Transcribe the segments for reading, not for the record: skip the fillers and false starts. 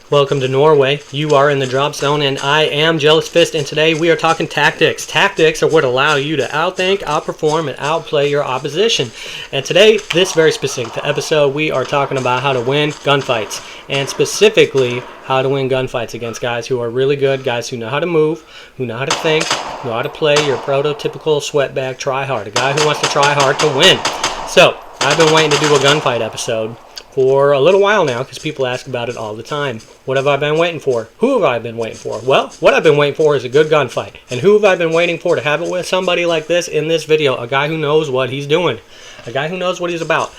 Welcome to Norway. You are in the drop zone, and I am Jealous Fist, and today we are talking tactics. Tactics are what allow you to outthink, outperform, and outplay your opposition. And today, this very specific episode, we are talking about how to win gunfights, and specifically how to win gunfights against guys who are really good, guys who know how to move, who know how to think, know how to play your prototypical sweatbag tryhard, a guy who wants to try hard to win. So, I've been waiting to do a gunfight episode for a little while now because people ask about it all the time. What have I been waiting for? Who have I been waiting for? Well, what I've been waiting for is a good gunfight. And who have I been waiting for to have it with? Somebody like this in this video. A guy who knows what he's doing. A guy who knows what he's about.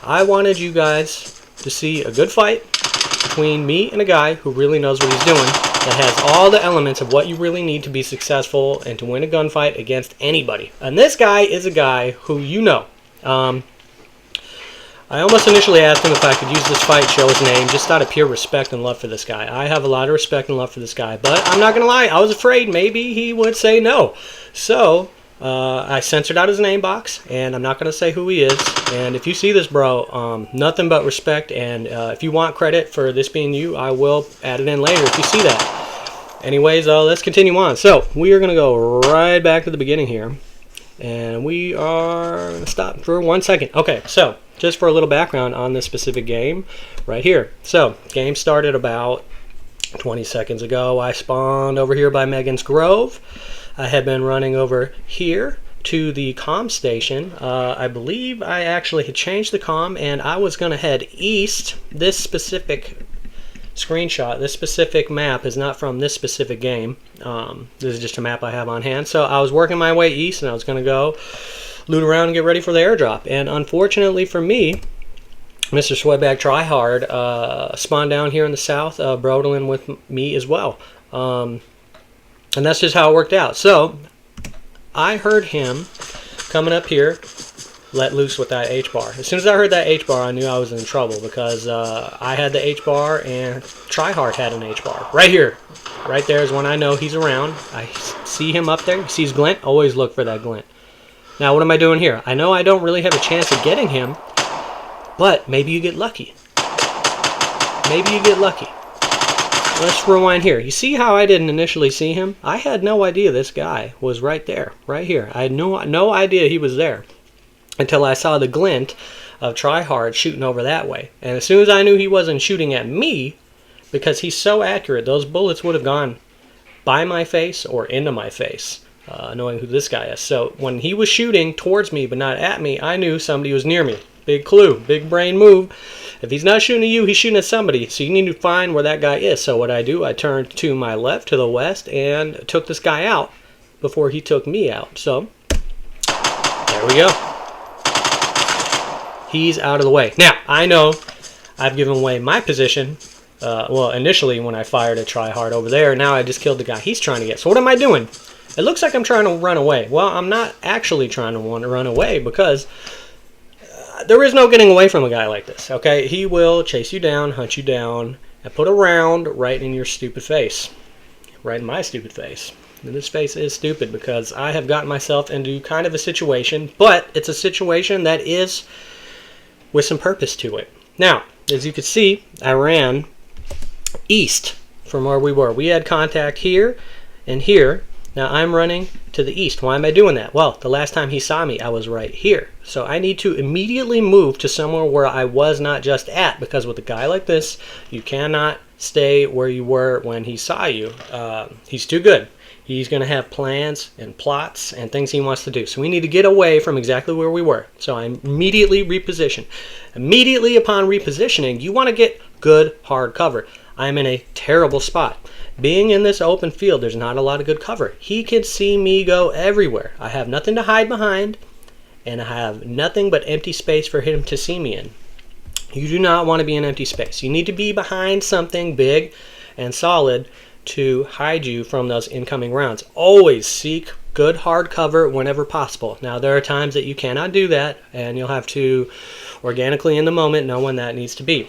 I wanted you guys to see a good fight between me and a guy who really knows what he's doing, that has all the elements of what you really need to be successful and to win a gunfight against anybody. And this guy is a guy who you know. I almost initially asked him if I could use this fight, show his name, just out of pure respect and love for this guy. I have a lot of respect and love for this guy, but I'm not going to lie, I was afraid maybe he would say no. So, I censored out his name box, and I'm not going to say who he is. And if you see this, bro, nothing but respect, and if you want credit for this being you, I will add it in later if you see that. Anyways, let's continue on. So, we are going to go right back to the beginning here. And we are going to stop for 1 second. Okay, so just for a little background on this specific game right here. So, game started about 20 seconds ago. I spawned over here by Megan's Grove. I had been running over here to the comm station. I believe I actually had changed the comm, and I was going to head east. This specific screenshot, this specific map is not from this specific game. This is just a map I have on hand. So I was working my way east, and I was going to go loot around and get ready for the airdrop. And unfortunately for me, Mr. Sweatbag TryHard spawned down here in the south, brodeling with me as well. And that's just how it worked out. So I heard him coming up here, let loose with that H-bar. As soon as I heard that H-bar, I knew I was in trouble because I had the H-bar and TryHard had an H-bar. Right here. Right there is when I know he's around. I see him up there. He sees glint. Always look for that glint. Now, what am I doing here? I know I don't really have a chance of getting him, but maybe you get lucky. Maybe you get lucky. Let's rewind here. You see how I didn't initially see him? I had no idea this guy was right there. Right here. I had no idea he was there until I saw the glint of TryHard shooting over that way. And as soon as I knew he wasn't shooting at me, because he's so accurate, those bullets would have gone by my face or into my face, knowing who this guy is. So when he was shooting towards me but not at me, I knew somebody was near me. Big clue, big brain move. If he's not shooting at you, he's shooting at somebody. So you need to find where that guy is. So what I do, I turned to my left, to the west, and took this guy out before he took me out. So there we go. He's out of the way. Now, I know I've given away my position. Well, initially when I fired a TryHard over there, now I just killed the guy he's trying to get. So what am I doing? It looks like I'm trying to run away. Well, I'm not actually trying to run away because there is no getting away from a guy like this, okay? He will chase you down, hunt you down, and put a round right in your stupid face. Right in my stupid face. And this face is stupid because I have gotten myself into kind of a situation, but it's a situation that is with some purpose to it. Now, as you can see, I ran east from where we were. We had contact here and here. Now I'm running to the east. Why am I doing that? Well, the last time he saw me, I was right here. So I need to immediately move to somewhere where I was not just at, because with a guy like this, you cannot stay where you were when he saw you. He's too good. He's going to have plans and plots and things he wants to do. So we need to get away from exactly where we were. So I immediately reposition. Immediately upon repositioning, you want to get good, hard cover. I'm in a terrible spot. Being in this open field, there's not a lot of good cover. He can see me go everywhere. I have nothing to hide behind, and I have nothing but empty space for him to see me in. You do not want to be in empty space. You need to be behind something big and solid to hide you from those incoming rounds. Always seek good hard cover whenever possible. Now there are times that you cannot do that, and you'll have to organically in the moment know when that needs to be.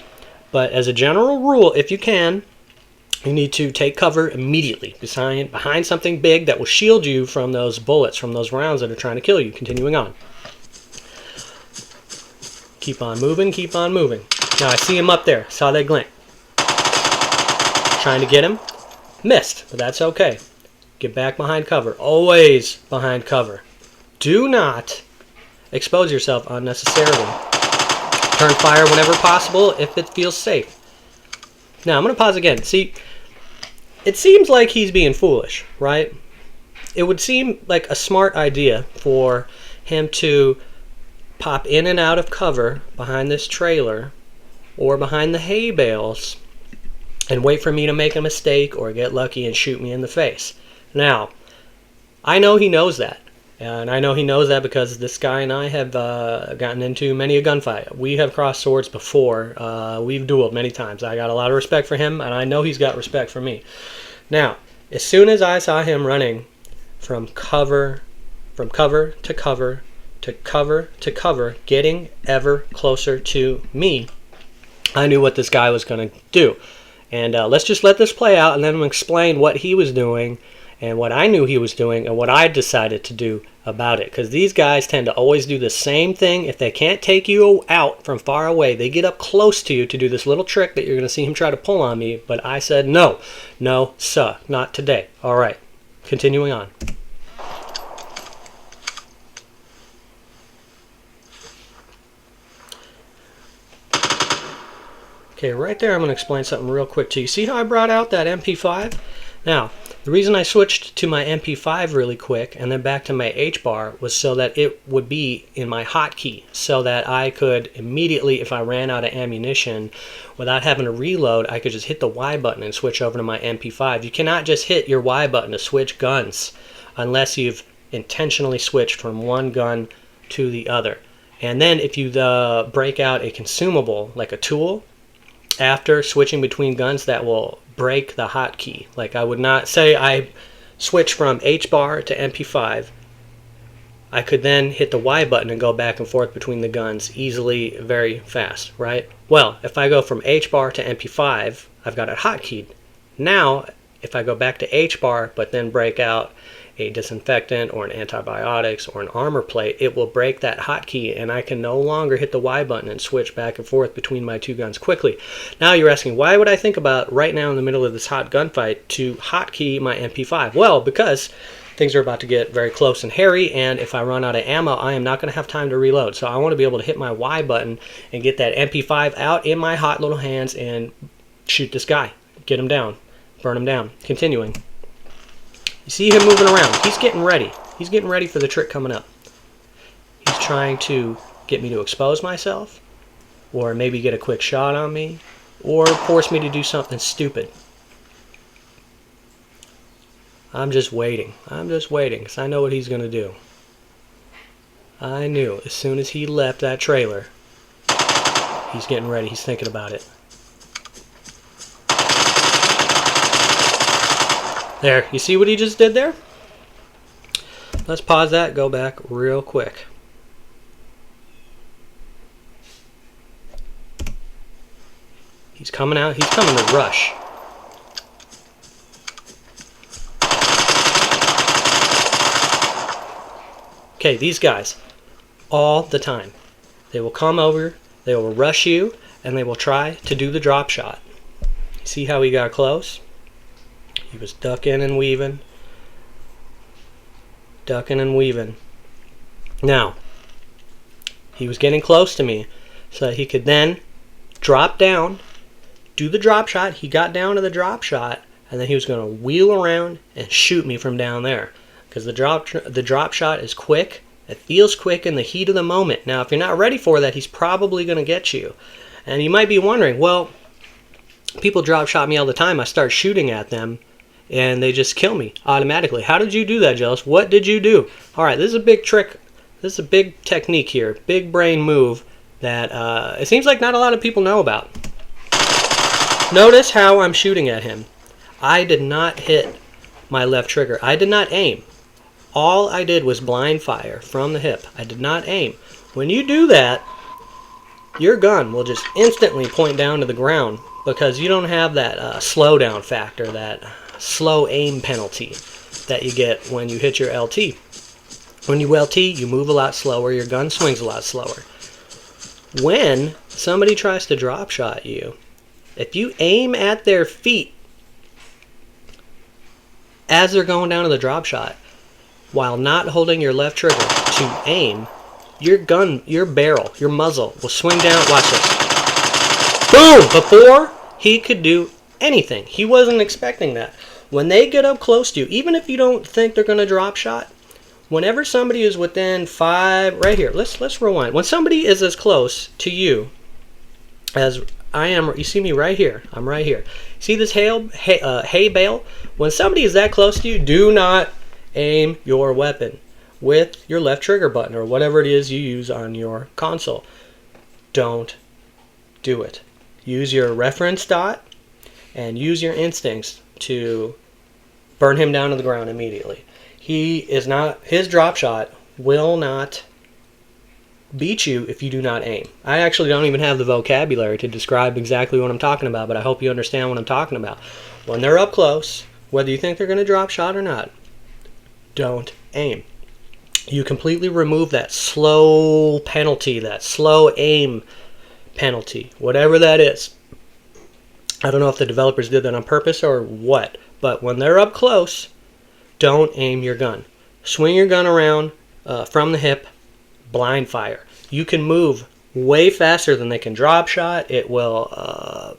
But as a general rule, if you can, you need to take cover immediately behind something big that will shield you from those bullets, from those rounds that are trying to kill you. Continuing on. Keep on moving, keep on moving. Now I see him up there. Saw that glint. trying to get him. Missed, but that's okay. Get back behind cover. Always behind cover. Do not expose yourself unnecessarily. Turn fire whenever possible if it feels safe. Now, I'm going to pause again. See, it seems like he's being foolish, right? It would seem like a smart idea for him to pop in and out of cover behind this trailer or behind the hay bales and wait for me to make a mistake or get lucky and shoot me in the face. Now, I know he knows that. And I know he knows that because this guy and I have gotten into many a gunfight. We have crossed swords before. We've dueled many times. I got a lot of respect for him, and I know he's got respect for me. Now, as soon as I saw him running from cover to cover to cover to cover, getting ever closer to me, I knew what this guy was going to do. And let's just let this play out, and then we'll explain what he was doing and what I knew he was doing and what I decided to do about it. Because these guys tend to always do the same thing. If they can't take you out from far away, they get up close to you to do this little trick that you're going to see him try to pull on me. But I said, no, sir, not today. All right, continuing on. Okay, right there I'm going to explain something real quick to you. See how I brought out that MP5? Now, the reason I switched to my MP5 really quick and then back to my H-bar was so that it would be in my hotkey, so that I could immediately, if I ran out of ammunition, without having to reload, I could just hit the Y button and switch over to my MP5. You cannot just hit your Y button to switch guns unless you've intentionally switched from one gun to the other. And then if you break out a consumable, like a tool, after switching between guns, that will break the hotkey. Like, I would not say I switch from H bar to MP5. I could then hit the Y button and go back and forth between the guns easily, very fast, right? Well, if I go from H bar to MP5, I've got it hotkeyed. Now, if I go back to H bar but then break out a disinfectant or an antibiotics or an armor plate, it will break that hotkey and I can no longer hit the Y button and switch back and forth between my two guns quickly. Now you're asking, why would I think about right now in the middle of this hot gunfight to hotkey my MP5? Well, because things are about to get very close and hairy, and if I run out of ammo, I am not going to have time to reload. So I want to be able to hit my Y button and get that MP5 out in my hot little hands and shoot this guy. Get him down. Burn him down. Continuing. You see him moving around. He's getting ready. He's getting ready for the trick coming up. He's trying to get me to expose myself, or maybe get a quick shot on me, or force me to do something stupid. I'm just waiting. I'm just waiting because I know what he's going to do. I knew as soon as he left that trailer, he's getting ready. He's thinking about it. There, you see what he just did there? Let's pause that, go back real quick. He's coming out, he's coming to rush. Okay, these guys, all the time, they will come over, they will rush you, and they will try to do the drop shot. See how he got close? He was ducking and weaving. Ducking and weaving. Now, he was getting close to me so that he could then drop down, do the drop shot. He got down to the drop shot, and then he was going to wheel around and shoot me from down there. Because the drop shot is quick. It feels quick in the heat of the moment. Now, if you're not ready for that, he's probably going to get you. And you might be wondering, well, people drop shot me all the time. I start shooting at them, and they just kill me automatically. How did you do that, Jealous? What did you do? All right, this is a big trick. This is a big technique here. Big brain move that it seems like not a lot of people know about. Notice how I'm shooting at him. I did not hit my left trigger. I did not aim. All I did was blind fire from the hip. I did not aim. When you do that, your gun will just instantly point down to the ground because you don't have that slowdown factor, that slow aim penalty that you get when you hit your LT. When you LT, you move a lot slower, your gun swings a lot slower. When somebody tries to drop shot you, if you aim at their feet as they're going down to the drop shot, while not holding your left trigger to aim, your gun, your barrel, your muzzle will swing down. Watch this. Boom! Before he could do anything. He wasn't expecting that. When they get up close to you, even if you don't think they're going to drop shot, whenever somebody is within 5, right here, let's rewind. When somebody is as close to you as I am, you see me right here. I'm right here. See this hay bale? When somebody is that close to you, do not aim your weapon with your left trigger button or whatever it is you use on your console. Don't do it. Use your reference dot and use your instincts to burn him down to the ground immediately. His drop shot will not beat you if you do not aim. I actually don't even have the vocabulary to describe exactly what I'm talking about, but I hope you understand what I'm talking about. When they're up close, whether you think they're going to drop shot or not, don't aim. You completely remove that slow penalty, that slow aim penalty, whatever that is. I don't know if the developers did that on purpose or what, but when they're up close, don't aim your gun. Swing your gun around from the hip, blind fire. You can move way faster than they can drop shot. It will,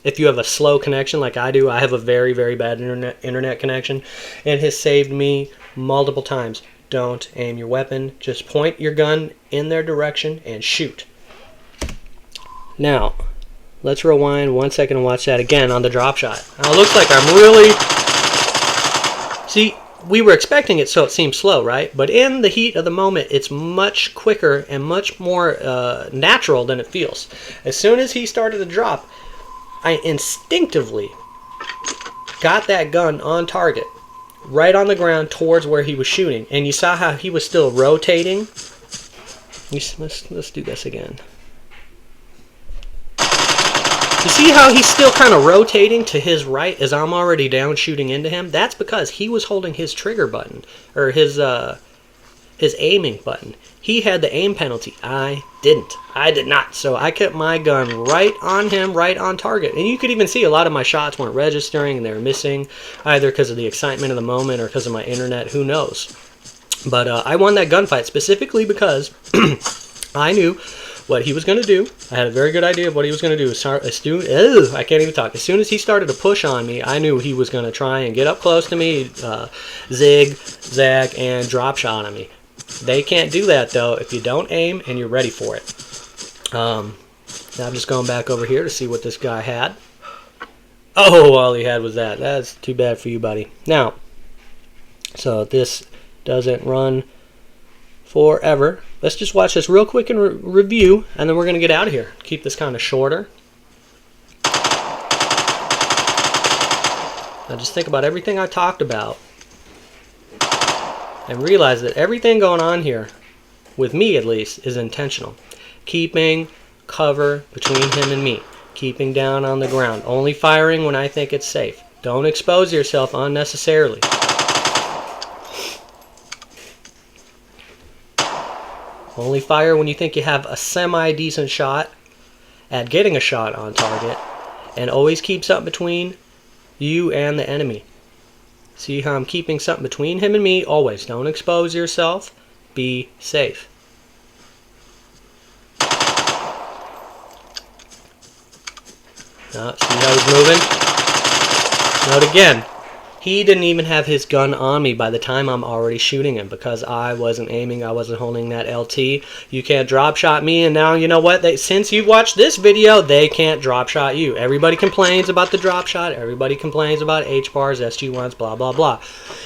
if you have a slow connection like I do, I have a very, very bad internet connection. It has saved me multiple times. Don't aim your weapon. Just point your gun in their direction and shoot. Now, let's rewind 1 second and watch that again on the drop shot. Now, it looks like I'm really... See, we were expecting it, so it seems slow, right? But in the heat of the moment, it's much quicker and much more natural than it feels. As soon as he started to drop, I instinctively got that gun on target, right on the ground towards where he was shooting. And you saw how he was still rotating. Let's do this again. You see how he's still kind of rotating to his right as I'm already down shooting into him? That's because he was holding his trigger button, or his aiming button. He had the aim penalty. I didn't. I did not. So I kept my gun right on him, right on target. And you could even see a lot of my shots weren't registering and they were missing, either because of the excitement of the moment or because of my internet. Who knows? But I won that gunfight specifically because I knew what he was going to do. I had a very good idea of what he was going to do. I can't even talk. As soon as he started to push on me, I knew he was going to try and get up close to me, zig, zag, and drop shot on me. They can't do that, though, if you don't aim and you're ready for it. Now I'm just going back over here to see what this guy had. Oh, all he had was that. That's too bad for you, buddy. Now, so this doesn't run forever. Let's just watch this real quick and review, and then we're going to get out of here. Keep this kind of shorter. Now just think about everything I talked about and realize that everything going on here, with me at least, is intentional. Keeping cover between him and me. Keeping down on the ground. Only firing when I think it's safe. Don't expose yourself unnecessarily. Only fire when you think you have a semi-decent shot at getting a shot on target. And always keep something between you and the enemy. See how I'm keeping something between him and me? Always. Don't expose yourself. Be safe. Now, see how he's moving? Note again. He didn't even have his gun on me by the time I'm already shooting him because I wasn't aiming, I wasn't holding that LT. You can't drop shot me, and now you know what? Since you watched this video, they can't drop shot you. Everybody complains about the drop shot. Everybody complains about H-bars, SG-1s, blah, blah, blah.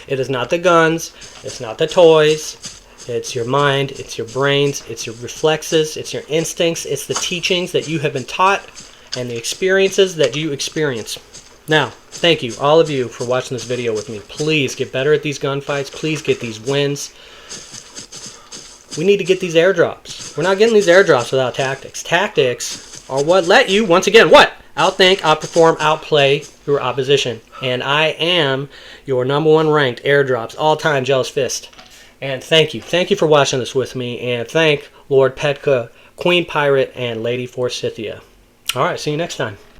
It is not the guns. It's not the toys. It's your mind. It's your brains. It's your reflexes. It's your instincts. It's the teachings that you have been taught and the experiences that you experience. Now, thank you, all of you, for watching this video with me. Please get better at these gunfights. Please get these wins. We need to get these airdrops. We're not getting these airdrops without tactics. Tactics are what let you, once again, what? Outthink, outperform, outplay your opposition. And I am your #1 ranked airdrops all-time Jealous Fist. And thank you. Thank you for watching this with me. And thank Lord Petka, Queen Pirate, and Lady Forsythia. All right, see you next time.